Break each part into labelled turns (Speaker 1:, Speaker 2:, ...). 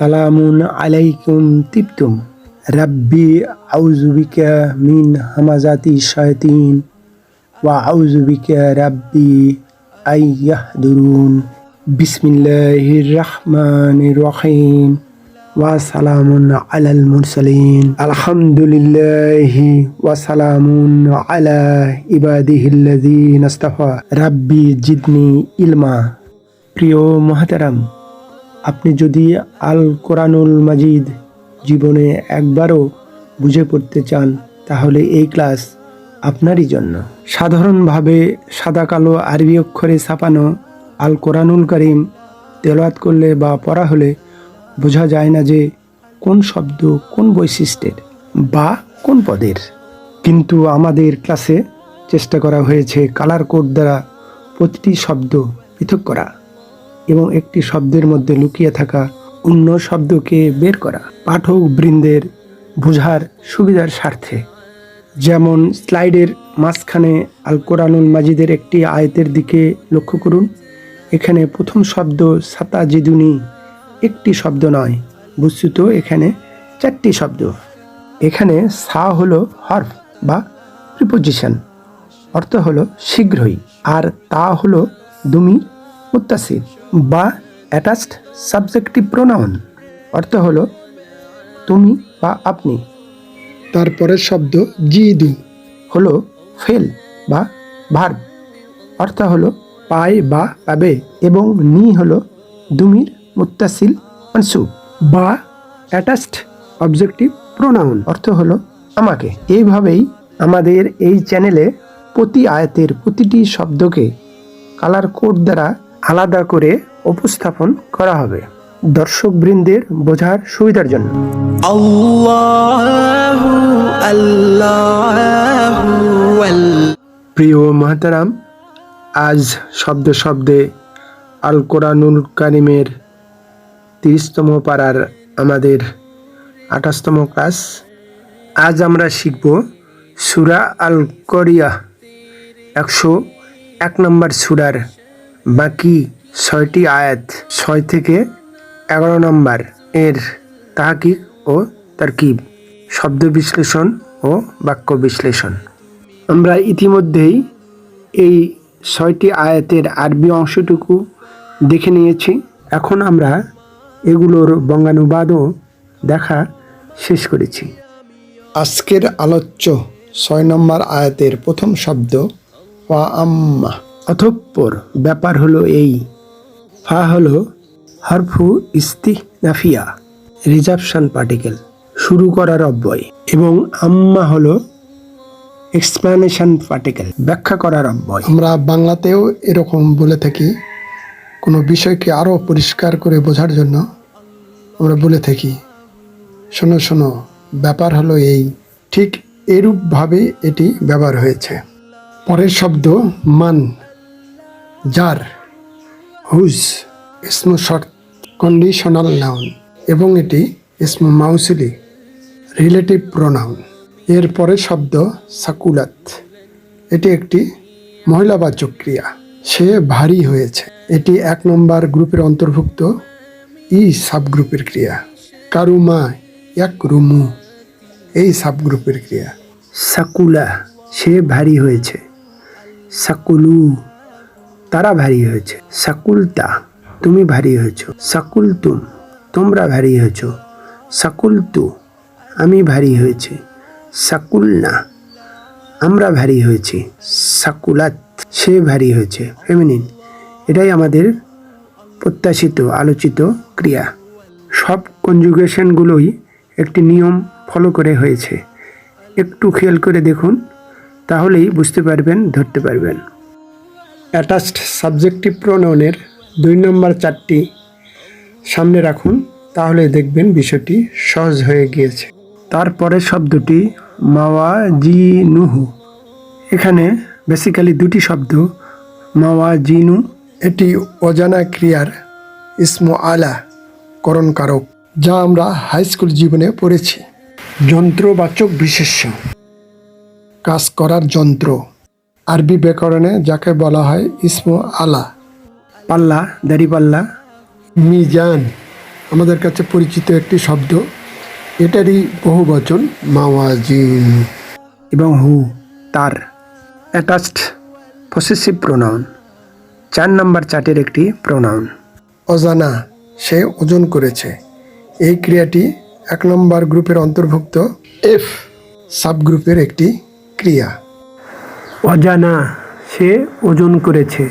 Speaker 1: সালামুন আলাইকুম তিবতুম রাব্বি আউযু বিকা মিন হামাযাতি শায়াতিন ওয়া আউযু বিকা রাব্বি আইয়াহদুরুন বিসমিল্লাহির রাহমানির রহিম ওয়া সালামুন আলাল মুরসালিন আলহামদুলিল্লাহি ওয়া সালামুন আলা ইবাদিহিল্লাযিনা ইসতাফা রাব্বি জিদনি ইলমা। প্রিয় মুহতারাম, আপনি যদি আল কোরআনুল মাজিদ জীবনে একবারও বুঝে পড়তে চান তাহলে এই ক্লাস আপনারই জন্য। সাধারণভাবে সাদা কালো আরবি অক্ষরে ছাপানো আল কোরআনুল কারীম তেলাওয়াত করলে বা পড়া হলে বোঝা যায় না যে কোন শব্দ কোন বৈশিষ্ট্যের বা কোন পদের। কিন্তু আমাদের ক্লাসে চেষ্টা করা হয়েছে কালার কোড দ্বারা প্রতিটি শব্দ পৃথক করা এবং একটি শব্দের মধ্যে লুকিয়ে থাকা অন্য শব্দকে বের করা পাঠক বৃন্দের বোঝার সুবিধার স্বার্থে। যেমন স্লাইডের মাঝখানে আল কোরআনুল মাজিদের একটি আয়াতের দিকে লক্ষ্য করুন। এখানে প্রথম শব্দ সাতাজিদুনি একটি শব্দ নয়, বস্তুত এখানে 4টি শব্দ। এখানে সা হলো হরফ বা প্রিপোজিশন, অর্থ হলো শীঘ্রই, আর তা হলো দুমির মুত্তাসিল বা অ্যাটাচড সাবজেক্টিভ প্রোনাউন, অর্থ হলো তুমি বা আপনি। তারপরের শব্দ জিদু হলো ফেল বা ভার্ব, অর্থ হলো পায় বা পাবে, এবং নি হলো দুমির মুত্তাসিল মানসুব বা অ্যাটাচড অবজেক্টিভ প্রোনাউন, অর্থ হলো আমাকে। এইভাবেই আমাদের এই চ্যানেলে প্রতি আয়াতের প্রতিটি শব্দকে কালার কোড দ্বারা আলাদা করে উপস্থাপন করা হবে দর্শক বৃন্দের বোঝার সুবিধার জন্য। প্রিয় মুহতারাম, আজ শব্দে শব্দে আল কোরআনুল কারীমের 30তম পারার আমাদের 28তম ক্লাস। আজ আমরা শিখব সূরা আল করিয়াহ 101 নম্বর সূরার বাকি 6টি আয়াত 6 থেকে 11 নম্বর এর তাহকিক ও তারকিব, শব্দ বিশ্লেষণ ও বাক্য বিশ্লেষণ। আমরা ইতিমধ্যেই এই 6টি আয়াতের আরবি অংশটুকু দেখে নিয়েছি। এখন আমরা এগুলোর বঙ্গানুবাদও দেখা শেষ করেছি। আজকের আলোচ্য 6 নম্বর আয়াতের প্রথম শব্দ ওয়া আম্মা, অতঃপর, ব্যাপার হলো এই। ফা হলো হরফু ইস্তিনাফিয়া, রিজার্ভশন পার্টিকেল, শুরু করার অব্যয়, এবং আম্মা হলো এক্সপ্লানেশন পার্টিকেল, ব্যাখ্যা করার অব্যয়। আমরা বাংলাতেও এরকম বলে থাকি, কোনো বিষয়কে আরও পরিষ্কার করে বোঝার জন্য আমরা বলে থাকি শোনো শোনো, ব্যাপার হলো এই। ঠিক এরূপভাবে এটি ব্যবহার হয়েছে। পরের শব্দ মান, যার, হুজ ইসমু শর্ত কন্ডিশনাল নাউন, এবং এটি ইসমু মাউসুলি রিলেটিভ প্রোনাউন। এর পরের শব্দ সাকুলাত, এটি একটি মহিলাবাচক ক্রিয়া। সে ভারী হয়েছে, এটি 1 নম্বর গ্রুপের অন্তর্ভুক্ত ই সাবগ্রুপের ক্রিয়া। কারুমা এক রুমু এই সাবগ্রুপের ক্রিয়া। সাকুলা, সে ভারী হয়েছে। সাকুলু, তারা ভারী হয়েছে। সাকুলতা, তুমি ভারী হয়েছ। সাকুলতুম, তোমরা ভারী হয়েছ। সাকুলতু, আমি ভারী হয়েছি। সাকুলনা, আমরা ভারী হয়েছি। সাকুলাত, সে ভারী হয়েছে, ফেমিনিন। এটাই আমাদের প্রত্যাশিত আলোচিত ক্রিয়া। সব কনজুগেশনগুলোই একটি নিয়ম ফলো করে হয়েছে। একটু খেয়াল করে দেখুন, তাহলেই বুঝতে পারবেন, ধরতে পারবেন। অ্যাটাচড সাবজেক্টিভ প্রোনাউনের 2 নম্বর 4টি সামনে রাখুন, তাহলে দেখবেন বিষয়টি সহজ হয়ে গিয়েছে। তারপরে শব্দটি মাওয়াজিনুহু, এখানে বেসিক্যালি 2টি শব্দ মাওয়াজিনু, এটি অজানা ক্রিয়ার ইসমু আলা করণ কারক, যা আমরা হাই স্কুল জীবনে পড়েছি। যন্ত্রবাচক বিশেষ্য, কাজ করার যন্ত্র, আরবি ব্যাকরণে যাকে বলা হয় ইসমু আলা। পাল্লা, দাড়িপাল্লা। মিজান,
Speaker 2: আমাদের কাছে পরিচিত একটি শব্দ, এটারই বহুবচন মাওয়াজিন।
Speaker 1: এবং হু তার অ্যাটাচড পসেসিভ প্রোনাউন, 4 নম্বর চার্টের একটি প্রোনাউন।
Speaker 2: অজানা, সে ওজন করেছে। এই ক্রিয়াটি 1 নম্বর গ্রুপের অন্তর্ভুক্ত এফ সাবগ্রুপের একটি ক্রিয়া।
Speaker 1: অজানা, সে ওজন করেছে।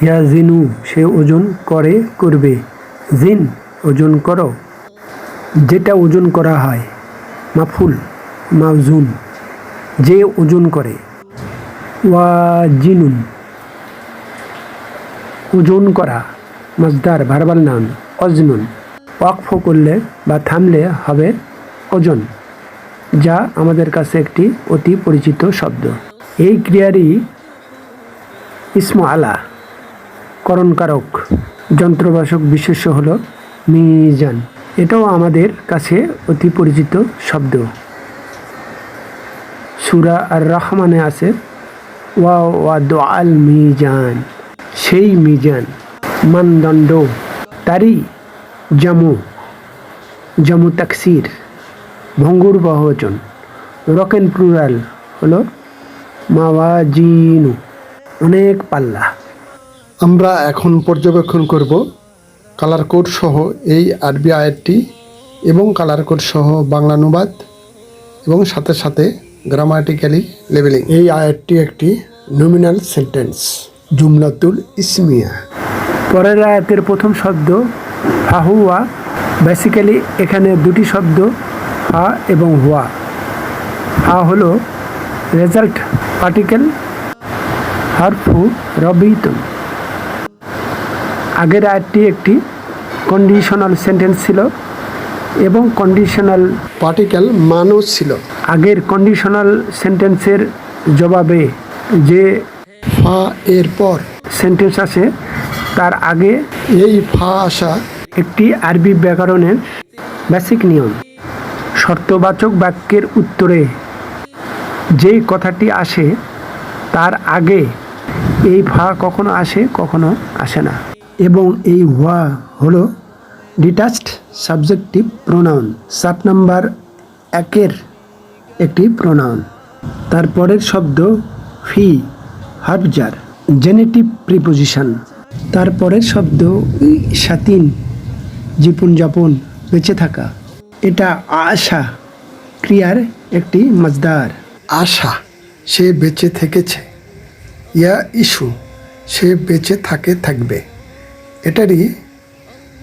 Speaker 1: ইয়াজিনু, সে ওজন করে, করবে। জিন, ওজন করো। যেটা ওজন করা হয়। মাফুল, মাউজুন, যে ওজন করে। ওয়াজিনুন, ওজন করা। মাজদার, ভার্বাল নাউন, অজনুন। ওয়াকফ করলে বা থামলে হবে ওজন, যা আমাদের কাছে একটি অতি পরিচিত শব্দ। এই ক্রিয়ারই ইসমু আলা, করণকারক, যন্ত্রবাচক বিশেষ্য হল মিজান। এটাও আমাদের কাছে অতি পরিচিত শব্দ। সূরা আর রহমানে আছে ওয়াদআল মিজান, সেই মিজান, মানদণ্ড। তারই জামু তাকসির, ভঙ্গুর বহুবচন। রকেন প্লুরাল হলো মাওয়াজিনু, অনেক পাল্লা।
Speaker 2: আমরা এখন পর্যবেক্ষণ করব কালার কোড সহ এই আরবি আয়াতটি এবং কালার কোড সহ বাংলা অনুবাদ এবং সাথে সাথে গ্রামাটিক্যালি লেবেলিং। এই আয়াতটি একটি নমিনাল সেন্টেন্স, জুমলাতুল ইসমিয়া।
Speaker 1: পরের আয়াতের প্রথম শব্দ ফাহুয়া। বেসিক্যালি এখানে দুটি শব্দ, ফা এবং হুয়া। ফা হলো রেজাল্ট পার্টিকেল, হারফু রবিতুন। আগের আয়াতটি একটি কন্ডিশনাল সেন্টেন্স ছিল এবং কন্ডিশনাল
Speaker 2: পার্টিকেল মানও ছিল।
Speaker 1: আগের কন্ডিশনাল সেন্টেন্সের জবাবে যে
Speaker 2: ফা এর পর
Speaker 1: সেন্টেন্স আসে তার আগে
Speaker 2: এই ফা আসা
Speaker 1: একটি আরবি ব্যাকরণের বেসিক নিয়ম। শর্তবাচক বাক্যের উত্তরে যেই কথাটি আসে তার আগে এই ফা কখনো আসে, কখনো আসে না। এবং এই হুয়া হলো ডিটাচড সাবজেক্টিভ প্রোনাউন, 7 নম্বর 1-এর একটি প্রোনাউন। তারপরের শব্দ ফি, হার্বজার, জেনেটিভ প্রিপোজিশন। তারপরের শব্দ সাতিন, জীবনযাপন, বেঁচে থাকা। এটা আশা ক্রিয়ার একটি মাজদার।
Speaker 2: আশা, সে বেঁচে থেকেছে। ইয়া ইস্যু, সে বেঁচে থাকবে। এটারই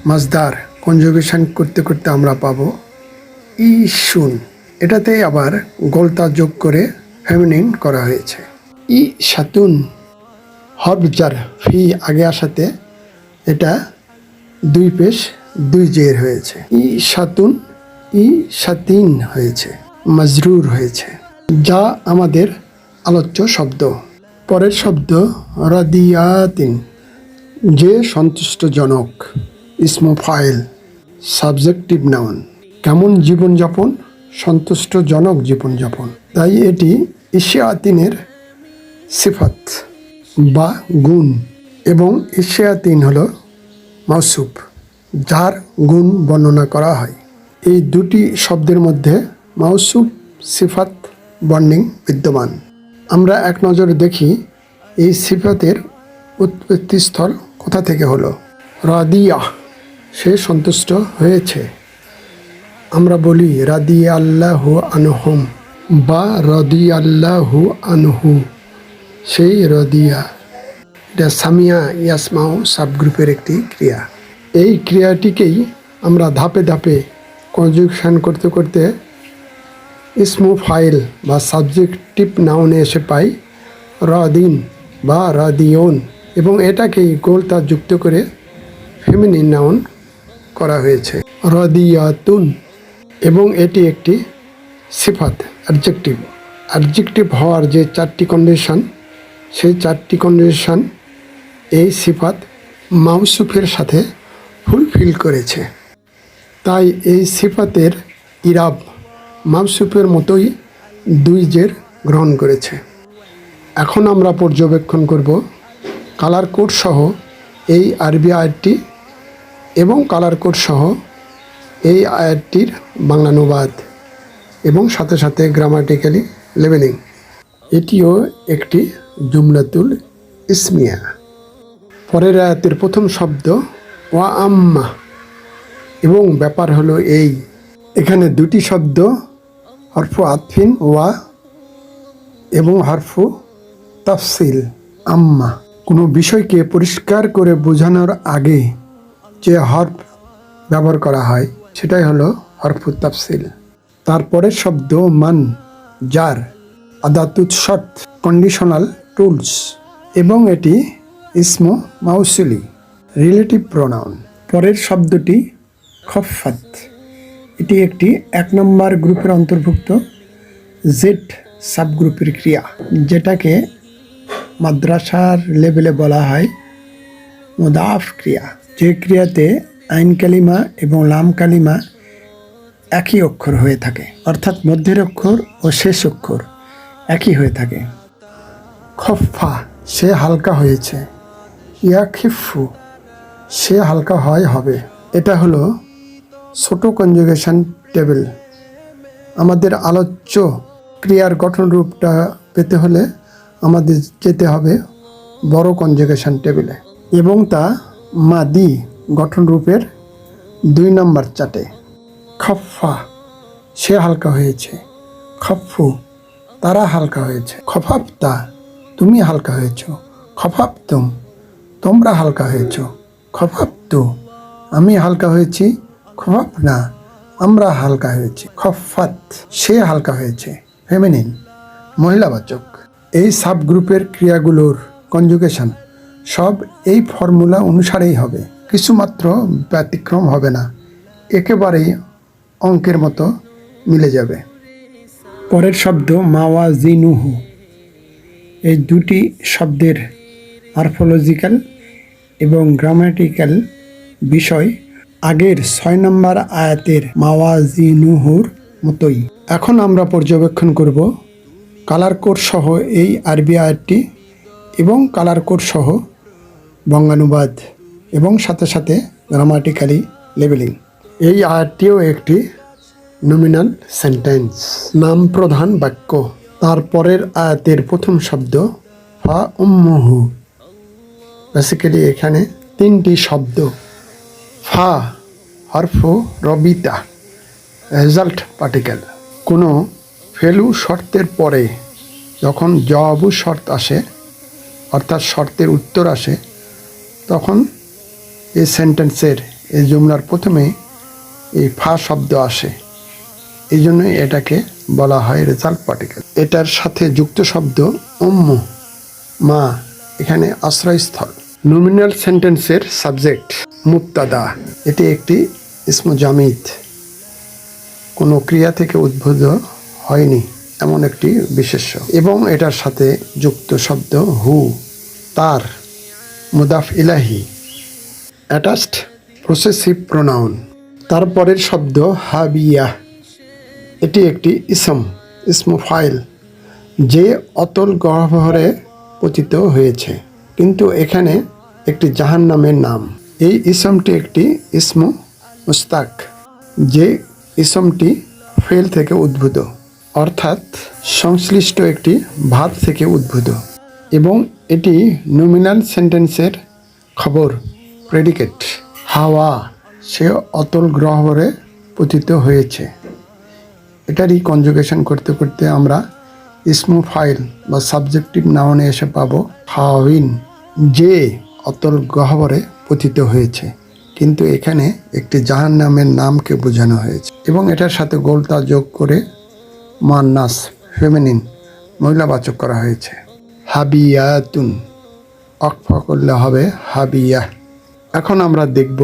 Speaker 2: মাজদার কনজুগেশন করতে করতে আমরা পাবো ইশুন। এটাতে আবার গোলতা যোগ করে ফেমিনিন করা হয়েছে। ই সাতুন, হরবজার, ফি আগে আসাতে এটা 2 পেশ 2 জের হয়েছে। ই সাতুন, ই সাতিন হয়েছে, মাজরুর হয়েছে, যা আমাদের আলোচ্য শব্দ। পরের শব্দ রাদিয়াতিন, যে সন্তুষ্টজনক, ইসমু ফাইল, সাবজেক্টিভ নাউন। কেমন জীবনযাপন? সন্তুষ্টজনক জীবনযাপন। তাই এটি ইশিয়াতিনের সিফাত বা গুণ, এবং ইশিয়াতিন হলো মাউসুফ, যার গুণ বর্ণনা করা হয়। এই দুটি শব্দের মধ্যে মাউসুফ সিফাত বন্ডিং বিদ্যমান। আমরা এক নজরে দেখি এই সিফাতের উৎপত্তিস্থল কোথা থেকে হলো। রাদিয়া, সে সন্তুষ্ট হয়েছে। আমরা বলি রাদিয়াল্লাহু আনহুম বা রাদিয়াল্লাহু আনহু, সেই রাদিয়া। এটা সামিয়া ইয়াসমাউ সাবগ্রুপের একটি ক্রিয়া। এই ক্রিয়াটিকেই আমরা ধাপে ধাপে কনজুগেশন করতে করতে ইসমু ফাইল বা সাবজেক্টিভ নাউনে এসে পাই রাদিন বা রাদিয়ন, এবং এটাকেই গোলতা যুক্ত করে ফেমিনিন নাউন করা হয়েছে রাদিয়াতুন। এবং এটি একটি সিফাত, অ্যাডজেক্টিভ হওয়ার যে 4টি কন্ডিশন, সেই 4টি কন্ডিশন এই সিফাত মাউসুফের সাথে ফুলফিল করেছে। তাই এই সিফাতের ইরাব মাউসুফের মতোই 2 জের গ্রহণ করেছে। এখন আমরা পর্যবেক্ষণ করব কালার কোড সহ এই আরবি আয়াতটি এবং কালার কোড সহ এই আয়াতটির বাংলানুবাদ এবং সাথে সাথে গ্রামাটিক্যালি লেভেলিং। এটিও একটি জুমলাতুল ইসমিয়া। পরের আয়াতের প্রথম শব্দ ওয়া আম্মা, এবং ব্যাপার হলো এই, এখানে দুটি শব্দ হরফু আতফিন ওয়া এবং হরফু তাফসিল আম্মা। কোনো বিষয়কে পরিষ্কার করে বোঝানোর আগে যে হরফ ব্যবহার করা হয় সেটাই হলো হরফু তাফসিল। তারপরের শব্দ মান, যার, আদাতুত শর্ত, কন্ডিশনাল টুলস, এবং এটি ইসমু মাউসুলি, রিলেটিভ প্রোনাউন। পরের শব্দটি খফফাত, এটি একটি 1 নম্বর গ্রুপের অন্তর্ভুক্ত জেড সাবগ্রুপের ক্রিয়া, যেটাকে মাদ্রাসার লেভেলে বলা হয় মুদাফ ক্রিয়া, যে ক্রিয়াতে আইন কালিমা এবং লাম কালিমা একই অক্ষর হয়ে থাকে, অর্থাৎ মধ্যের অক্ষর ও শেষ অক্ষর একই হয়ে থাকে। খফফা, সে হালকা হয়েছে। ইয়াখিফু, সে হালকা হবে। এটা হলো ছোট কনজুগেশন টেবিল। আমাদের আলোচ্য ক্রিয়ার গঠন রূপটা পেতে হলে আমাদের যেতে হবে বড় কনজুগেশন টেবিলে, এবং তা মাদি গঠন রূপের 2 নম্বর চার্টে। খফফা, সে হালকা হয়েছে। খফফু, তারা হালকা হয়েছে। খফাফতা, তুমি হালকা হয়েছ। খফাফতুম, তোমরা হালকা হয়েছ। খফাফতু, আমি হালকা হয়েছি। খফাফনা, আমরা হালকা হয়েছি। খফাত, সে হালকা হয়েছে, ফেমিনিন, মহিলাবাচক। এই সাবগ্রুপের ক্রিয়াগুলোর কনজুগেশন সব এই ফর্মুলা অনুসারেই হবে, কিছুমাত্র ব্যতিক্রম হবে না, একেবারেই অঙ্কের মতো মিলে যাবে। পরের শব্দ মাওয়াজিনুহু। এই দুটি শব্দের মরফোলজিক্যাল এবং গ্রামাটিক্যাল বিষয় আগের 6 নম্বর আয়াতের মাওয়াজিনুহুর মতোই। এখন আমরা পর্যবেক্ষণ করব কালার কোড সহ এই আরবি আয়াতটি এবং কালার কোড সহ বঙ্গানুবাদ এবং সাথে সাথে গ্রামাটিক্যালি লেবেলিং। এই আয়াতটিও একটি নমিনাল সেন্টেন্স, নাম প্রধান বাক্য। তারপরের আয়াতের প্রথম শব্দ ফা উম্মুহু। বেসিক্যালি এখানে 3টি শব্দ। ফা হরফু রবিতা, রেজাল্ট পার্টিকেল। কোনো ফেলু শর্তের পরে যখন জবাবু শর্ত আসে, অর্থাৎ শর্তের উত্তর আসে, তখন এই সেন্টেন্সের এই জুমলার প্রথমে এই ফা শব্দ আসে, এই জন্যই এটাকে বলা হয় রেজাল্ট পার্টিকেল। এটার সাথে যুক্ত শব্দ উম্মু, মা, এখানে আশ্রয়স্থল। নমিনাল সেন্টেন্সের সাবজেক্ট মুবতাদা, এটি একটি ইসমু জামিদ, কোনো ক্রিয়া থেকে উদ্ভূত হয়নি এমন একটি বিশেষ্য, এবং এটার সাথে যুক্ত শব্দ হু, তার, মুদাফ ইলাহি, অ্যাটাচড প্রসেসিভ প্রোনাউন। তারপরের শব্দ হাবিয়া, এটি একটি ইসমু ফাইল, যে অতল গহ্বরে পতিত হয়েছে, কিন্তু এখানে একটি জাহান্নামের নাম। এই ইসমটি একটি ইসমু মুস্তাক, যে ইসমটি ফেল থেকে উদ্ভূত, অর্থাৎ সংশ্লিষ্ট একটি ভাব থেকে উদ্ভূত, এবং এটি নমিনাল সেন্টেন্সের খবর, প্রেডিকেট। হাওয়া, সে অতল গহ্বরে পতিত হয়েছে। এটারই কনজুগেশন করতে করতে আমরা ইসমু ফাইল বা সাবজেক্টিভ নাউনে এসে পাবো হাওয়িন, যে অতল গহ্বরে পতিত হয়েছে, কিন্তু এখানে একটি জাহান্নামের নামকে বোঝানো হয়েছে, এবং এটার সাথে গোলতা যোগ করে মান্নাস, ফেমিনিন, মহিলাবাচক করা হয়েছে। হাবিয়াতুন, অকফা করলে হবে হাবিয়া। এখন আমরা দেখব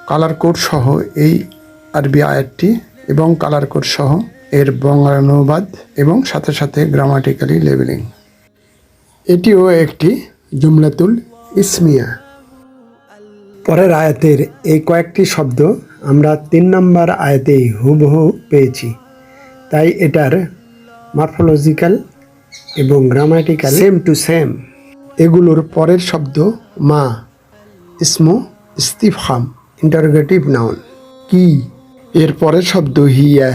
Speaker 2: কালার কোড সহ এই আরবি আয়াতটি এবং কালার কোড সহ এর বঙ্গানুবাদ এবং সাথে সাথে গ্রামাটিক্যালি লেবেলিং। এটিও একটি জুমলাতুল ইসমিয়া। পরের আয়াতের এই কয়েকটি শব্দ আমরা 3 নম্বর আয়াতেই হুবহু পেয়েছি, তাই এটার মরফোলজিক্যাল এবং গ্রামাটিক্যাল সেম টু সেম। এগুলোর পরের শব্দ মা, ইসমু ইস্তিফহাম, ইন্টারোগেটিভ নাউন, কি। এর পরের শব্দ হিয়া,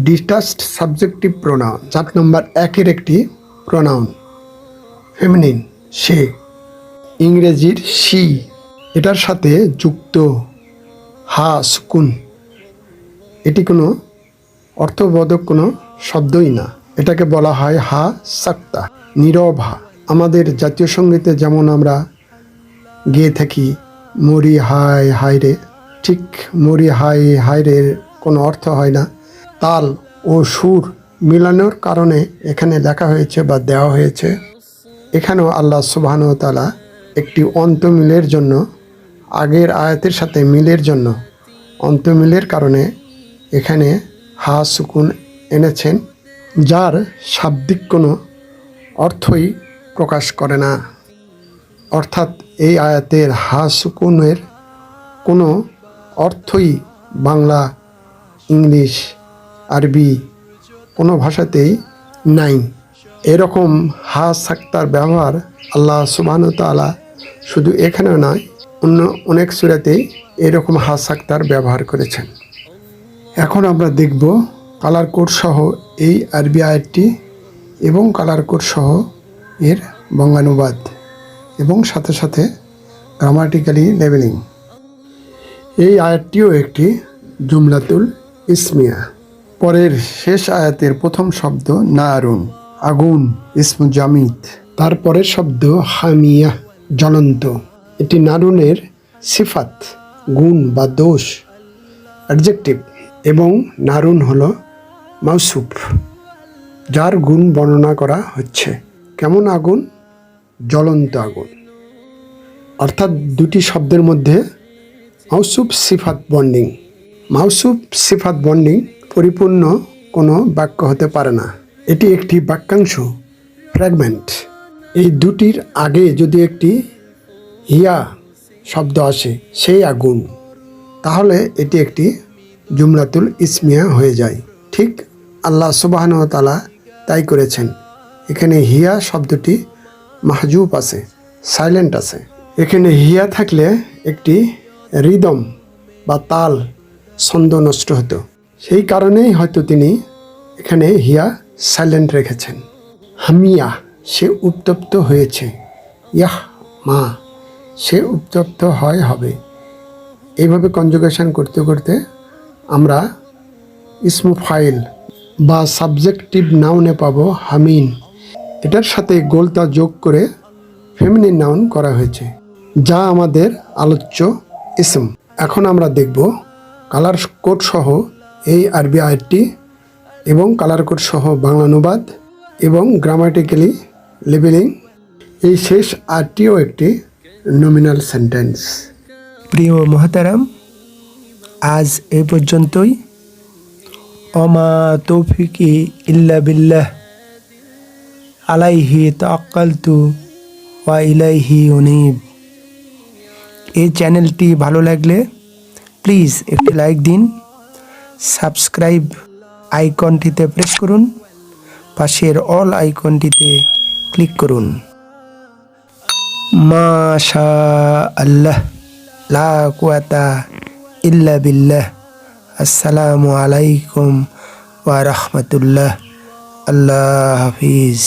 Speaker 2: ডিটাচড সাবজেক্টিভ প্রোনাউন, 4 নম্বর 1-এর একটি প্রোনাউন, ফেমিনিন, সে। ইংরেজির শি, এটার সাথে যুক্ত হা সুকুন। এটি কোনো অর্থবোধক কোনো শব্দই না, এটাকে বলা হয় হা সাক্তা, নীরব হা। আমাদের জাতীয় সঙ্গীতে যেমন আমরা গেয়ে থাকি মরি হায় হায় রে, ঠিক মরি হায় হায় রে কোনো অর্থ হয় না। তাল ও সুর মিলানোর কারণে এখানে লেখা হয়েছে বা দেওয়া হয়েছে। এখানেও আল্লাহ সুবহানাহু ওয়া তাআলা একটি অন্তমিলের জন্য, আগের আয়াতের সাথে মিলের জন্য অন্তমিলের কারণে এখানে হা সুকুন এনেছেন, যার শাব্দিক কোনো অর্থই প্রকাশ করে না। অর্থাৎ এই আয়াতের হা সুকুনের কোনো অর্থই বাংলা, ইংলিশ, আরবি কোনো ভাষাতেই নাই। এরকম হা সাক্তার ব্যবহার আল্লাহ সুবহানাহু ওয়া তাআলা শুধু এখানেও নয়, অন্য অনেক সূরাতেই এরকম হা সাক্তার ব্যবহার করেছেন। এখন আমরা দেখব কালার কোড সহ এই আরবি আয়াতটি এবং কালার কোড সহ এর বঙ্গানুবাদ এবং সাথে সাথে গ্রামাটিক্যালি লেভেলিং। এই আয়াতটিও একটি জুমলাতুল ইসমিয়া। পরের শেষ আয়াতের প্রথম শব্দ নারুন, আগুন, ইসমু জামিদ। তারপরের শব্দ হামিয়া, জ্বলন্ত। এটি নারুনের সিফাত, গুণ বা দোষ, অ্যাডজেক্টিভ, এবং নারুন হলো মাউসুফ, যার গুণ বর্ণনা করা হচ্ছে। কেমন আগুন? জ্বলন্ত আগুন। অর্থাৎ দুটি শব্দের মধ্যে মাউসুফ সিফাত বন্ডিং। মাউসুফ সিফাত বন্ডিং পরিপূর্ণ কোনো বাক্য হতে পারে না, এটি একটি বাক্যাংশ, ফ্র্যাগমেন্ট। এই দুটির আগে যদি একটি হিয়া শব্দ আসে, সেই আগুন, তাহলে এটি একটি জুমলাতুল ইসমিয়া হয়ে যায়। ঠিক আল্লাহ সুবহানাহু ওয়া তাআলা তাই করেছেন। এখানে হিয়া শব্দটি মাহজুব আছে, সাইলেন্ট আছে। এখানে হিয়া থাকলে একটি রিদম বা তাল, ছন্দ নষ্ট হতো। সেই কারণেই হয়তো তিনি এখানে হিয়া সাইলেন্ট রেখেছেন। হামিয়া, সে উত্তপ্ত হয়েছে। ইয়াহ মা, সে উত্তপ্ত হবে। এইভাবে কনজুগেশন করতে করতে আমরা ইসমু ফাইল বা সাবজেক্টিভ নাউনে পাবো হামিন। এটার সাথে গোলতা যোগ করে ফেমিনিন নাউন করা হয়েছে, যা আমাদের আলোচ্য ইসম। এখন আমরা দেখব কালার কোড সহ এই আরবি আয়াতটি এবং কালার কোড সহ বাংলানুবাদ এবং গ্রামাটিক্যালি লেবেলিং। এই শেষ আয়াতটিও একটি নমিনাল সেন্টেন্স।
Speaker 1: প্রিয় মুহতারাম, আজ এই পর্যন্তই। ওমা তৌফিকি ইল্লা বিল্লাহ, আলাইহি তাওয়াক্কালতু ওয়া ইলাইহি উনীব। এই চ্যানেলটি ভালো লাগলে প্লিজ একটি লাইক দিন, সাবস্ক্রাইব আইকনটিতে প্রেস করুন, পাশের অল আইকনটিতে ক্লিক করুন। মাশা আল্লাহ, লা কুওয়াতা ইল্লা বিল্লাহ। আসসালামু আলাইকুম ওয়া রাহমাতুল্লাহ। আল্লাহ হাফিজ।